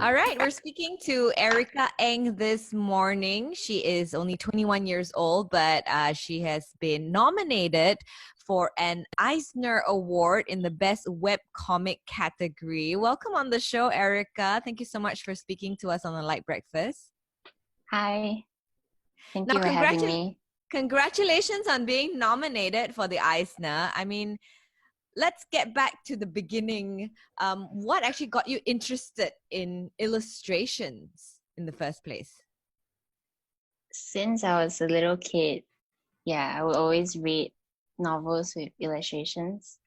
All right, we're speaking to Erica Eng this morning. She is only 21 years old, but she has been nominated for an Eisner Award in the Best Webcomic category. Welcome on the show, Erica. Thank you so much for speaking to us on the Light Breakfast. Hi, thank Now, you for having me. congratulations on being nominated for the Eisner. I mean, let's get back to the beginning. What actually got you interested in illustrations in the first place? Since I was a little kid, I would always read novels with illustrations.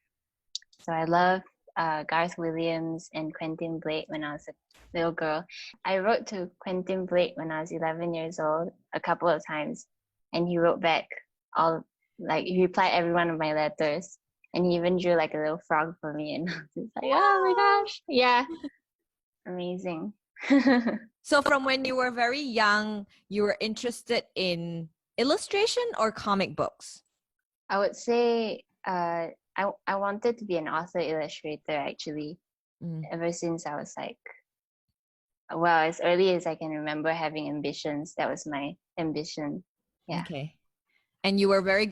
So I love Garth Williams and Quentin Blake when I was a little girl. I wrote to Quentin Blake when I was 11 years old a couple of times, and he wrote back he replied every one of my letters. And he even drew like a little frog for me, and I was just like, oh my gosh, yeah, amazing. So from when you were very young, you were interested in illustration or comic books? I would say I wanted to be an author illustrator actually, ever since I was as early as I can remember having ambitions. That was my ambition. Yeah. Okay. And you're very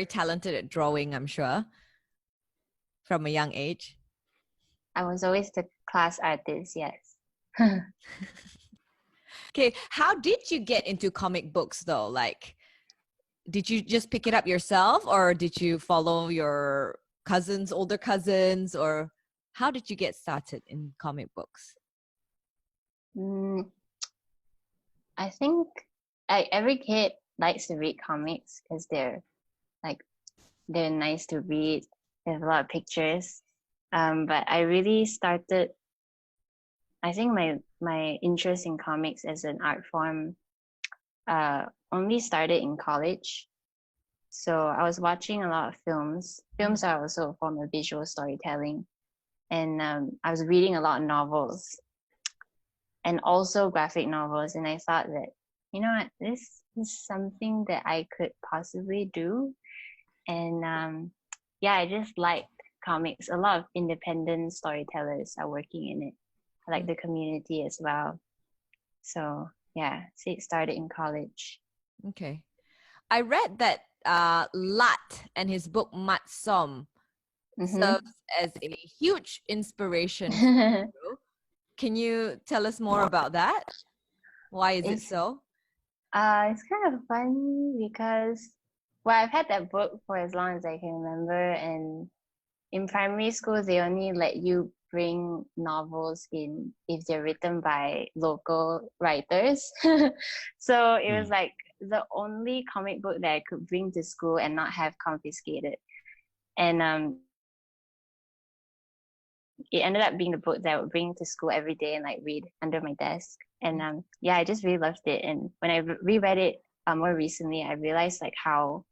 talented at drawing, I'm sure, from a young age. I was always the class artist, yes. Okay, how did you get into comic books though? Like, did you just pick it up yourself, or did you follow your older cousins, or how did you get started in comic books? I think every kid likes to read comics because they're nice to read. They have a lot of pictures. But I really started, I think my interest in comics as an art form only started in college. So I was watching a lot of films. Films are also a form of visual storytelling. And I was reading a lot of novels and also graphic novels. And I thought that, you know what, this is something that I could possibly do. And I just liked comics. A lot of independent storytellers are working in it. I like the community as well. So it started in college. Okay. I read that LITE and his book Mat Som serves as a huge inspiration for you. Can you tell us more about that? Why is it so? It's kind of fun because, I've had that book for as long as I can remember, and in primary school, they only let you bring novels in if they're written by local writers. So it was like the only comic book that I could bring to school and not have confiscated. And it ended up being the book that I would bring to school every day and read under my desk. And I just really loved it. And when I reread it more recently, I realized how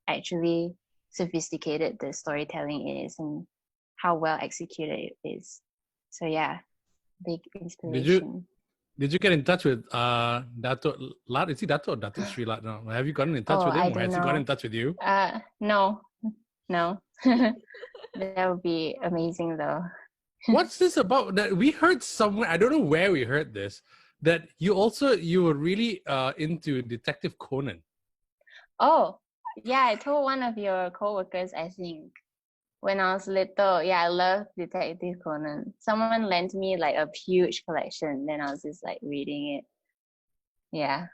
actually sophisticated the storytelling is and how well executed it is. So big inspiration. Did you get in touch with Dato Lat? Is he Dato or Dato Sri Lat now? Have you gotten in touch with him, or has he gotten in touch with you? No. That would be amazing though. What's this about? That we heard somewhere, I don't know where we heard this, that you were really into Detective Conan. Oh, yeah, I told one of your coworkers, I think, when I was little. Yeah, I love Detective Conan. Someone lent me a huge collection, then I was just reading it. Yeah.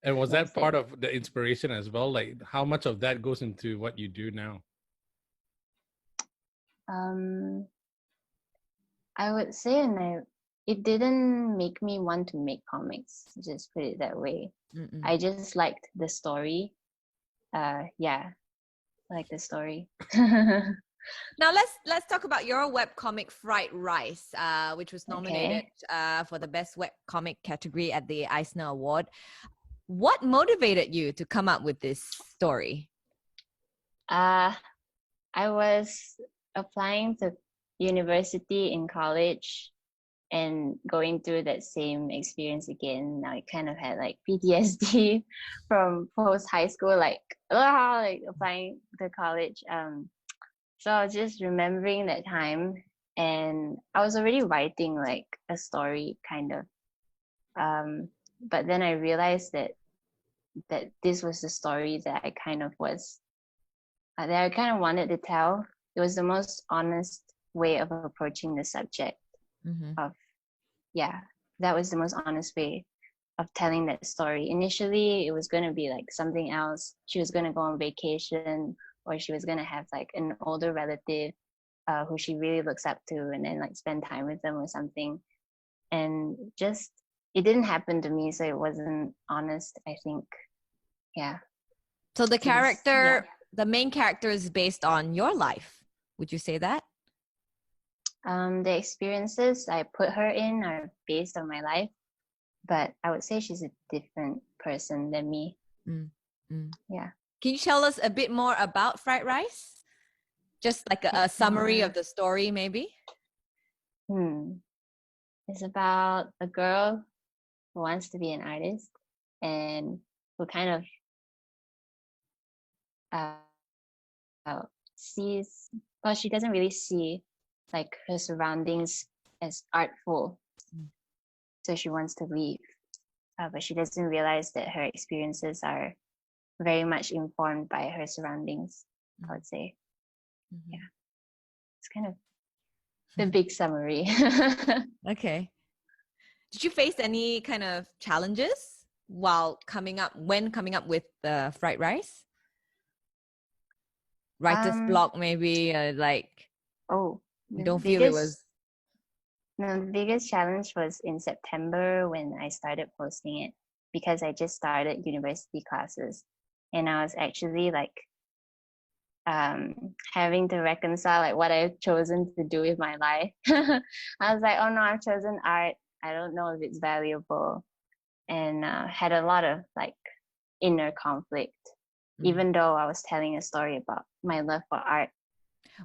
And was that part of the inspiration as well? How much of that goes into what you do now? I would say it didn't make me want to make comics, just put it that way. I just liked the story. Like the story. Now let's talk about your webcomic Fright Rice, which was nominated for the Best Webcomic category at the Eisner Award. What motivated you to come up with this story? I was applying to university in college and going through that same experience again. I kind of had PTSD from post high school, applying to college. So I was just remembering that time, and I was already writing like a story kind of. But then I realized that this was the story that I kind of wanted to tell. It was the most honest way of approaching the subject of, yeah, that was the most honest way of telling that story. Initially, it was going to be like something else. She was going to go on vacation, or she was going to have like an older relative who she really looks up to, and then like spend time with them or something. And just, it didn't happen to me, so it wasn't honest, I think. Yeah. So the main character is based on your life. Would you say that? The experiences I put her in are based on my life, but I would say she's a different person than me. Yeah. Can you tell us a bit more about Fright Rice? Just like a summary of the story, maybe? It's about a girl who wants to be an artist and who kind of sees, well, she doesn't really see like her surroundings as artful. So she wants to leave, but she doesn't realize that her experiences are very much informed by her surroundings, I would say. Yeah. It's kind of the big summary. Okay. Did you face any kind of challenges when coming up with the Fright Rice? Writer's block, maybe, you don't feel it was... No, the biggest challenge was in September when I started posting it, because I just started university classes, and I was actually like having to reconcile like what I've chosen to do with my life. I was like, oh no, I've chosen art. I don't know if it's valuable, and had a lot of like inner conflict, even though I was telling a story about my love for art.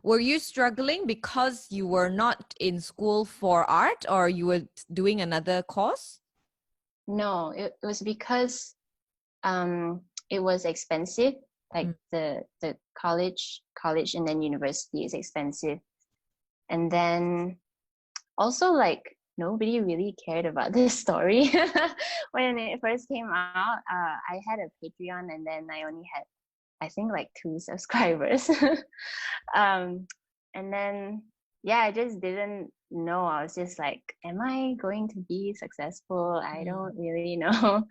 Were you struggling because you were not in school for art, or you were doing another course? No, it was because it was expensive. Like the college and then university is expensive. And then also like nobody really cared about this story. When it first came out, I had a Patreon, and then I only had, I think, like 2 subscribers. And then, yeah, I just didn't know. I was just like, am I going to be successful? I don't really know.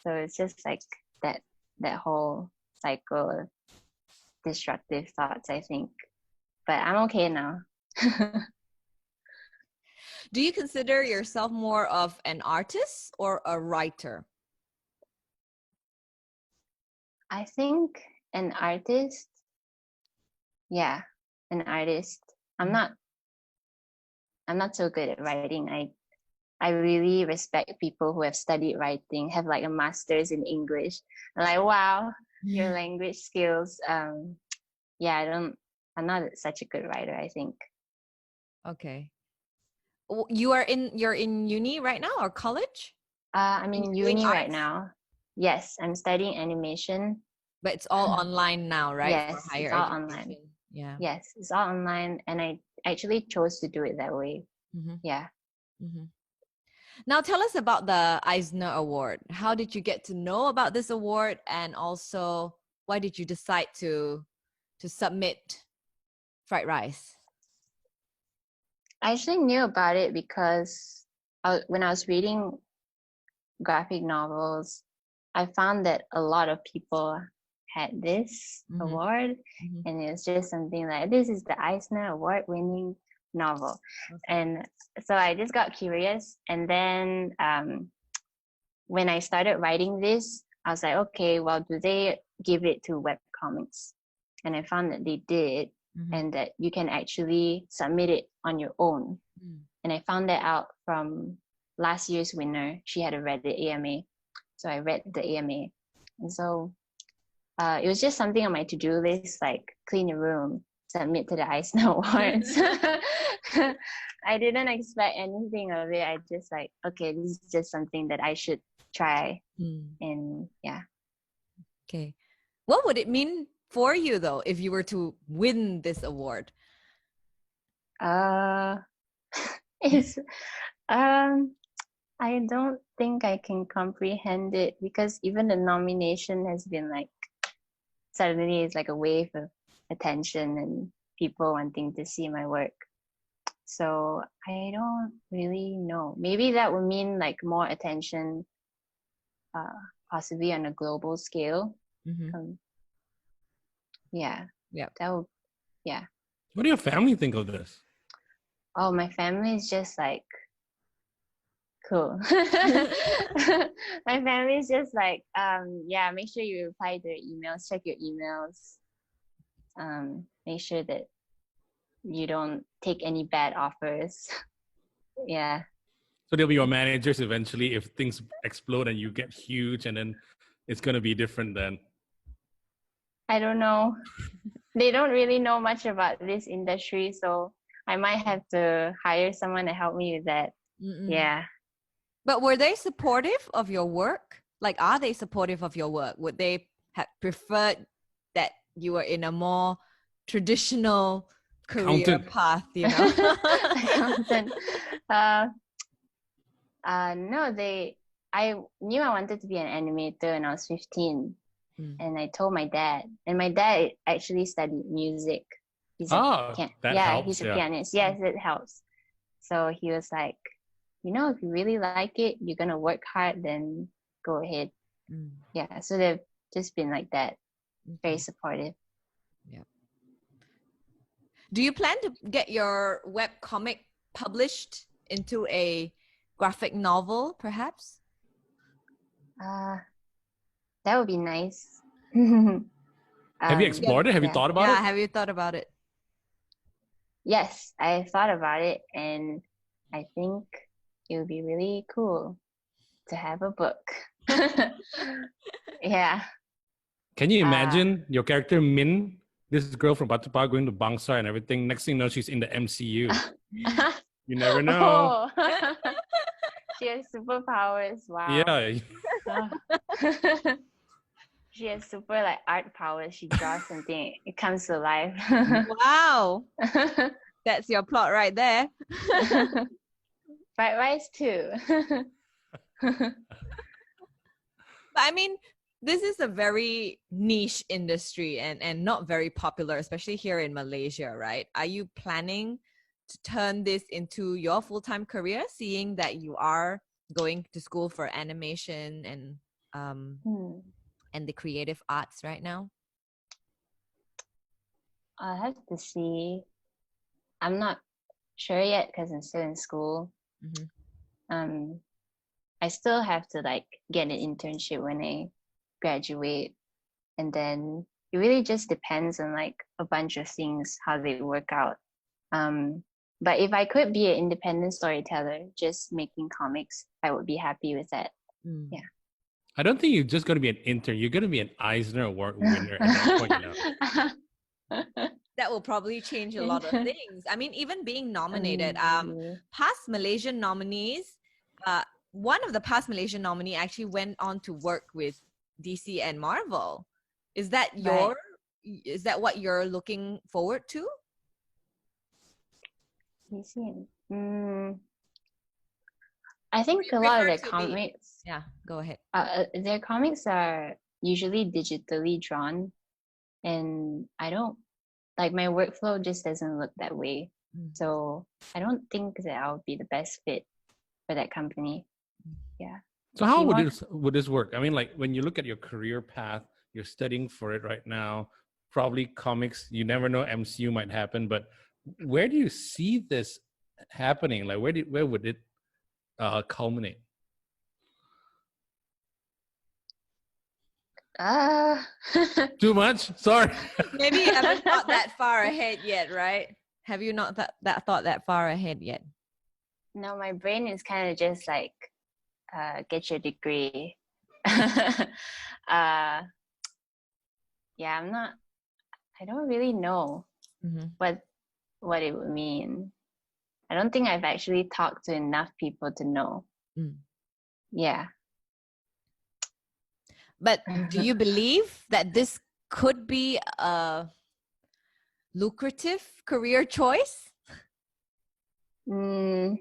So it's just like that whole cycle of destructive thoughts, I think. But I'm okay now. Do you consider yourself more of an artist or a writer? I think an artist. Yeah, an artist. I'm not so good at writing. I really respect people who have studied writing, have like a master's in English. I'm like, wow, your language skills. Yeah, I'm not such a good writer, I think. Okay. You're in uni right now, or college? I'm in uni right now. Yes, I'm studying animation. But it's all online now, right? Yes, for higher it's all education. online. Yeah. Yes, it's all online, and I actually chose to do it that way. Yeah. Now tell us about the Eisner Award. How did you get to know about this award, and also why did you decide to submit Fright Rice? I actually knew about it because when I was reading graphic novels, I found that a lot of people had this award, and it was just something like, this is the Eisner Award winning novel. And so I just got curious, and then when I started writing this, I was like, okay, well, do they give it to webcomics? And I found that they did, and that you can actually submit it on your own. And I found that out from last year's winner. She had read the AMA, so I read the AMA. And so it was just something on my to-do list, like clean your room, submit to the Eisner Awards. I didn't expect anything of it. I just like, okay, this is just something that I should try. And yeah. Okay. What would it mean for you, though, if you were to win this award? Uh, it's I don't think I can comprehend it because even the nomination has been like suddenly it's like a wave of attention and people wanting to see my work. So I don't really know. Maybe that would mean like more attention, possibly on a global scale. Mm-hmm. Yeah. Yep. That would, yeah. What do your family think of this? Oh, my family is just like cool. My family is just like, yeah, make sure you reply to their emails, check your emails. Make sure that you don't take any bad offers. Yeah. So they'll be your managers eventually if things explode and you get huge, and then it's going to be different then. I don't know. They don't really know much about this industry, so I might have to hire someone to help me with that. Mm-mm. Yeah. But were they supportive of your work? Like, are they supportive of your work? Would they have preferred that you were in a more traditional career Accountant. path, you know? Accountant. No, I knew I wanted to be an animator when I was 15. And I told my dad. And my dad actually studied music. He's that helps. he's a Yeah. pianist. Yes, it helps. So he was like, you know, if you really like it, you're gonna work hard, then go ahead. Yeah. So they've just been like that. Very supportive. Yeah. Do you plan to get your webcomic published into a graphic novel, perhaps? That would be nice. Have you explored it? Have you thought about it? Yeah, have you thought about it? Yes, I thought about it, and I think it would be really cool to have a book. Yeah. Can you imagine your character Min, this girl from Batapa going to Bangsar and everything? Next thing you know, she's in the MCU. You never know. Oh. She has superpowers. Wow. Yeah. She has super like art powers. She draws something, it comes to life. Wow. That's your plot right there. Fright Rice too. But I mean, this is a very niche industry and not very popular, especially here in Malaysia, right? Are you planning to turn this into your full-time career, seeing that you are going to school for animation and the creative arts right now? I have to see. I'm not sure yet because I'm still in school. I still have to like get an internship when I graduate, and then it really just depends on like a bunch of things how they work out. But if I could be an independent storyteller just making comics, I would be happy with that. Yeah. I don't think you're just going to be an intern. You're going to be an Eisner Award winner at that point, you know. That will probably change a lot of things. I mean, even being nominated, past Malaysian nominees, one of the past Malaysian nominee actually went on to work with DC and Marvel. Is that is that what you're looking forward to? DC. I think a lot of their comics. Yeah, go ahead. Their comics are usually digitally drawn, and I don't like my workflow just doesn't look that way. So I don't think that I would be the best fit for that company. Yeah. So how would this work? I mean, like when you look at your career path, you're studying for it right now. Probably comics. You never know, MCU might happen, but where do you see this happening? Like where would it culminate? Too much? Sorry. Maybe you haven't thought that far ahead yet, right? Have you not thought that far ahead yet? No, my brain is kind of just like, get your degree. Yeah, I don't really know what it would mean. I don't think I've actually talked to enough people to know. Yeah. But do you believe that this could be a lucrative career choice? Mm,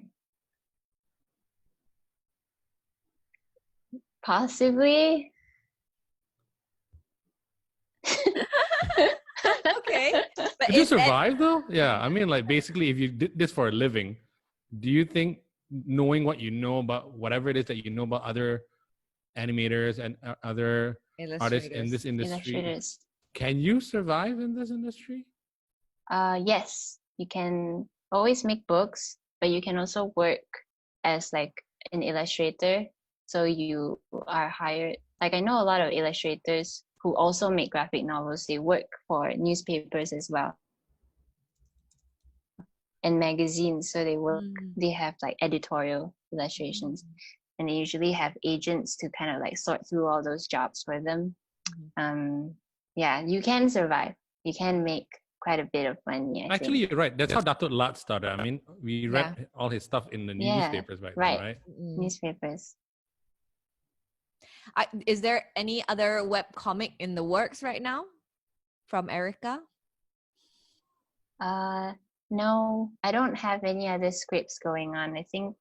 possibly. Okay. But Could you is it survive though? Yeah, I mean, like basically, if you did this for a living, do you think knowing what you know about whatever it is that you know about other animators and other artists in illustrators? this industry, Illustrators. can you survive in this industry? Yes, you can always make books, but you can also work as like an illustrator. So you are hired. Like I know a lot of illustrators who also make graphic novels. They work for newspapers as well and magazines. So Mm. they have like editorial illustrations and they usually have agents to kind of like sort through all those jobs for them. Mhm. Yeah, you can survive. You can make quite a bit of money, I Actually, think. you're right. That's how Dato Lat started. I mean, we Yeah. read all his stuff in the Yeah, newspapers back then, right. right? Mm. Newspapers. Is there any other web comic in the works right now from Erica? No, I don't have any other scripts going on. I think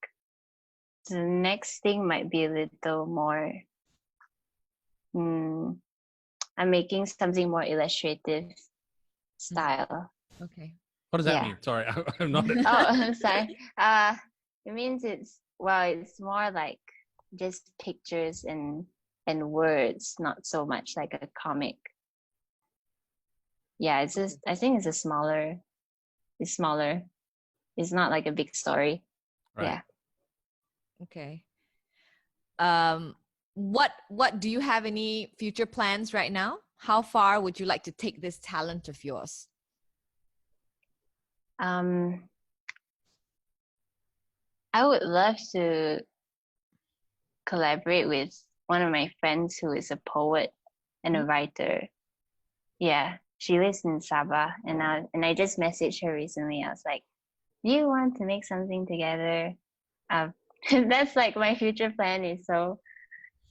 the next thing might be a little more. I'm making something more illustrative style. Okay. What does that Yeah. mean? Sorry, I'm not. Oh, I'm sorry. It means it's more like just pictures and words, not so much like a comic. Yeah, it's just I think it's smaller. It's not like a big story. Right. Yeah. Okay. What do you have any future plans right now? How far would you like to take this talent of yours? I would love to collaborate with one of my friends who is a poet and a writer. Yeah, she lives in Sabah, and I just messaged her recently. I was like, "Do you want to make something together?" That's like my future plan is so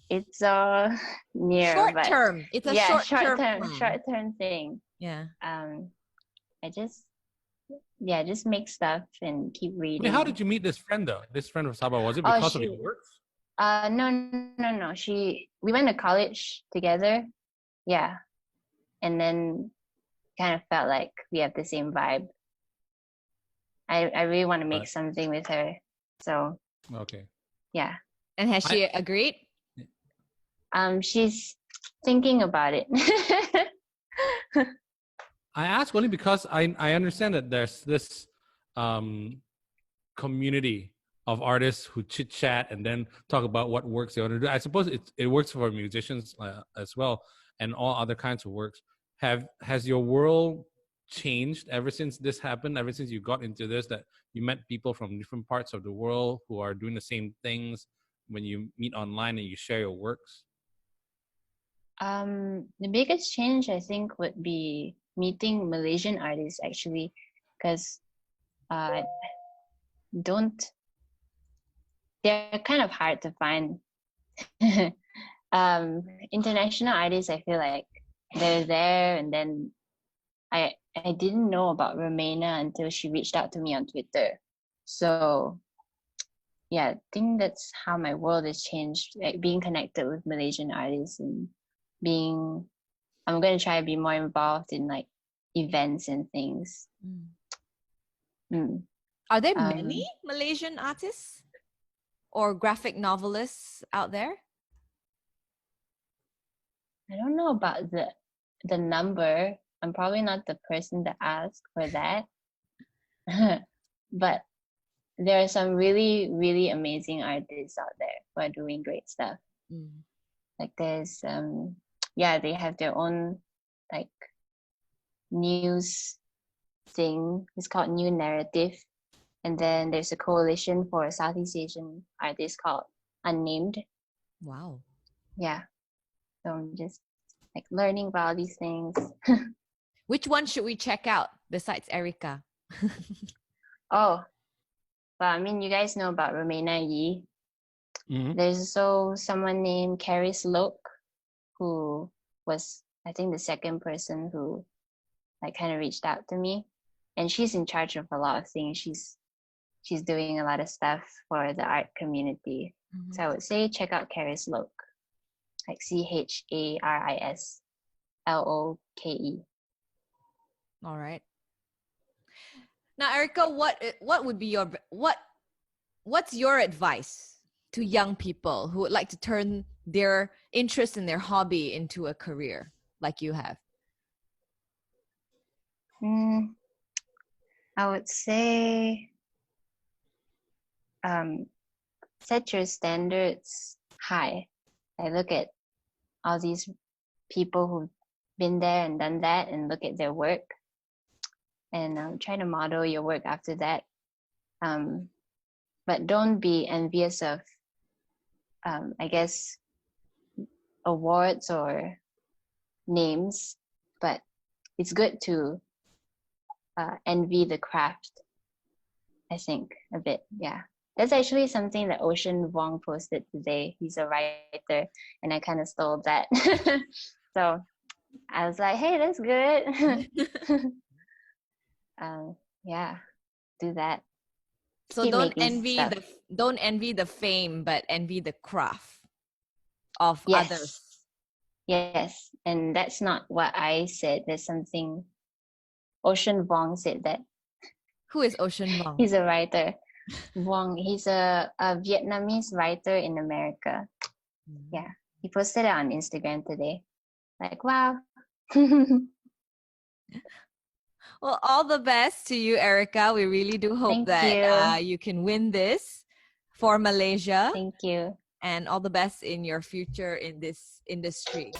it's so near, Short but term. It's a yeah, short term plan. short term thing. Yeah. I just make stuff and keep Wait, how reading. did you meet this friend though? This friend of Sabah, was it Oh, because of your works? no. We went to college together. Yeah. And then kind of felt like we have the same vibe. I really want to make Right. something with her. So Okay. yeah. And has she agreed? She's thinking about it. I ask only because I understand that there's this community of artists who chit chat and then talk about what works they want to do. I suppose it works for musicians as well and all other kinds of works. Has your world changed ever since this happened? Ever since you got into this, that you met people from different parts of the world who are doing the same things when you meet online and you share your works? The biggest change I think would be meeting Malaysian artists actually, because don't they're kind of hard to find. International artists, I feel like they're there, and then I didn't know about Romania until she reached out to me on Twitter. So yeah, I think that's how my world has changed, like being connected with Malaysian artists and being I'm gonna try to be more involved in like events and things. Are there Um, many Malaysian artists or graphic novelists out there? I don't know about the number. I'm probably not the person to ask for that. But there are some really, really amazing artists out there who are doing great stuff. Like there's they have their own like news thing. It's called New Narrative. And then there's a coalition for Southeast Asian artists called Unnamed. Wow. Yeah. So I'm just like learning about all these things. Which one should we check out besides Erica? Oh, well, I mean, you guys know about Romania Yi. Mm-hmm. There's also someone named Caris Loke, who was, I think, the second person who like kind of reached out to me. And she's in charge of a lot of things. she's doing a lot of stuff for the art community. So I would say check out Charis Loke, like CHARISLOKE. All right. Now, Erica, what would be your what's your advice to young people who would like to turn their interest in their hobby into a career like you have? I would say set your standards high. I look at all these people who've been there and done that and look at their work and try to model your work after that. But don't be envious of, I guess, awards or names, but it's good to envy the craft, I think, a bit. Yeah. That's actually something that Ocean Vuong posted today. He's a writer, and I kind of stole that. So I was like, hey, that's good. Yeah, do that. So Keep don't making stuff. don't envy the fame, but envy the craft of Yes. others. Yes, and that's not what I said. There's something Ocean Vuong said that. Who is Ocean Vuong? He's a writer. Vuong, he's a Vietnamese writer in America. Yeah, he posted it on Instagram today. Like, wow. Well, all the best to you, Erica. We really do hope Thank that you. you can win this for Malaysia. Thank you. And all the best in your future in this industry.